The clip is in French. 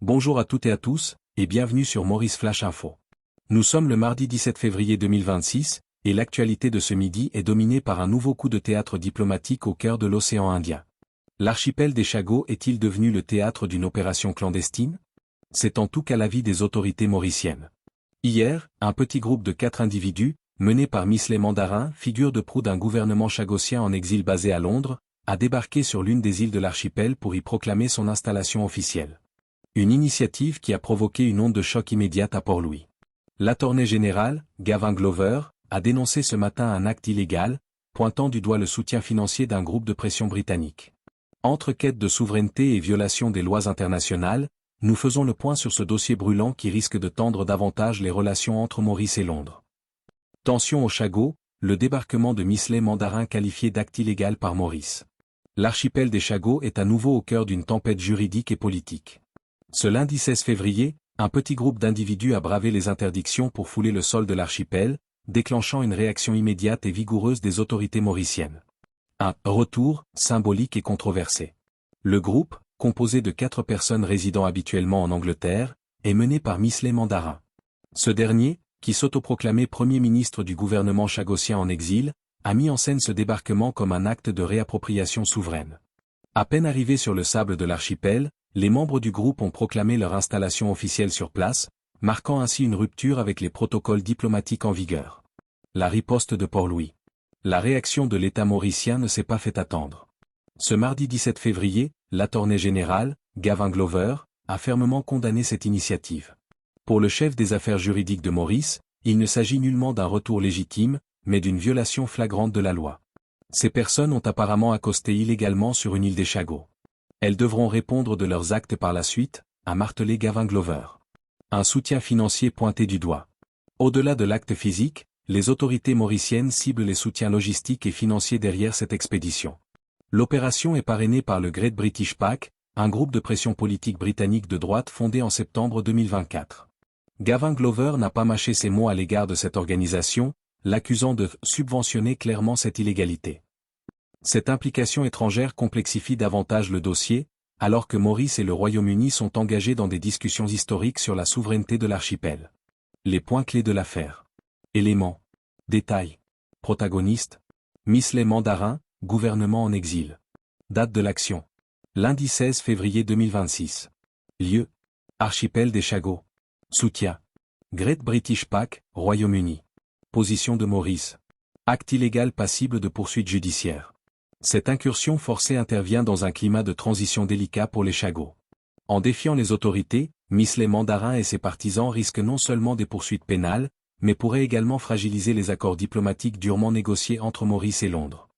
Bonjour à toutes et à tous, et bienvenue sur Maurice Flash Info. Nous sommes le mardi 17 février 2026, et l'actualité de ce midi est dominée par un nouveau coup de théâtre diplomatique au cœur de l'océan Indien. L'archipel des Chagos est-il devenu le théâtre d'une opération clandestine? C'est en tout cas l'avis des autorités mauriciennes. Hier, un petit groupe de 4 individus, mené par Mislay Mandarin, figure de proue d'un gouvernement chagosien en exil basé à Londres, a débarqué sur l'une des îles de l'archipel pour y proclamer son installation officielle. Une initiative qui a provoqué une onde de choc immédiate à Port-Louis. L'attorney général, Gavin Glover, a dénoncé ce matin un acte illégal, pointant du doigt le soutien financier d'un groupe de pression britannique. Entre quête de souveraineté et violation des lois internationales, nous faisons le point sur ce dossier brûlant qui risque de tendre davantage les relations entre Maurice et Londres. Tension aux Chagos, le débarquement de Mislay Mandarin qualifié d'acte illégal par Maurice. L'archipel des Chagos est à nouveau au cœur d'une tempête juridique et politique. Ce lundi 16 février, un petit groupe d'individus a bravé les interdictions pour fouler le sol de l'archipel, déclenchant une réaction immédiate et vigoureuse des autorités mauriciennes. Un retour symbolique et controversé. Le groupe, composé de 4 personnes résidant habituellement en Angleterre, est mené par Mislay Mandarin. Ce dernier, qui s'autoproclamait Premier ministre du gouvernement chagosien en exil, a mis en scène ce débarquement comme un acte de réappropriation souveraine. À peine arrivés sur le sable de l'archipel, les membres du groupe ont proclamé leur installation officielle sur place, marquant ainsi une rupture avec les protocoles diplomatiques en vigueur. La riposte de Port-Louis. La réaction de l'État mauricien ne s'est pas fait attendre. Ce mardi 17 février, l'attorney général, Gavin Glover, a fermement condamné cette initiative. Pour le chef des affaires juridiques de Maurice, il ne s'agit nullement d'un retour légitime, mais d'une violation flagrante de la loi. Ces personnes ont apparemment accosté illégalement sur une île des Chagos. Elles devront répondre de leurs actes par la suite, a martelé Gavin Glover. Un soutien financier pointé du doigt. Au-delà de l'acte physique, les autorités mauriciennes ciblent les soutiens logistiques et financiers derrière cette expédition. L'opération est parrainée par le Great British PAC, un groupe de pression politique britannique de droite fondé en septembre 2024. Gavin Glover n'a pas mâché ses mots à l'égard de cette organisation, l'accusant de subventionner clairement cette illégalité. Cette implication étrangère complexifie davantage le dossier, alors que Maurice et le Royaume-Uni sont engagés dans des discussions historiques sur la souveraineté de l'archipel. Les points clés de l'affaire. Éléments. Détails. Protagonistes. Mislay Mandarin, gouvernement en exil. Date de l'action. Lundi 16 février 2026. Lieu. Archipel des Chagos. Soutien. Great British PAC, Royaume-Uni. Position de Maurice. Acte illégal passible de poursuites judiciaires. Cette incursion forcée intervient dans un climat de transition délicat pour les Chagos. En défiant les autorités, Mislay Mandarin et ses partisans risquent non seulement des poursuites pénales, mais pourraient également fragiliser les accords diplomatiques durement négociés entre Maurice et Londres.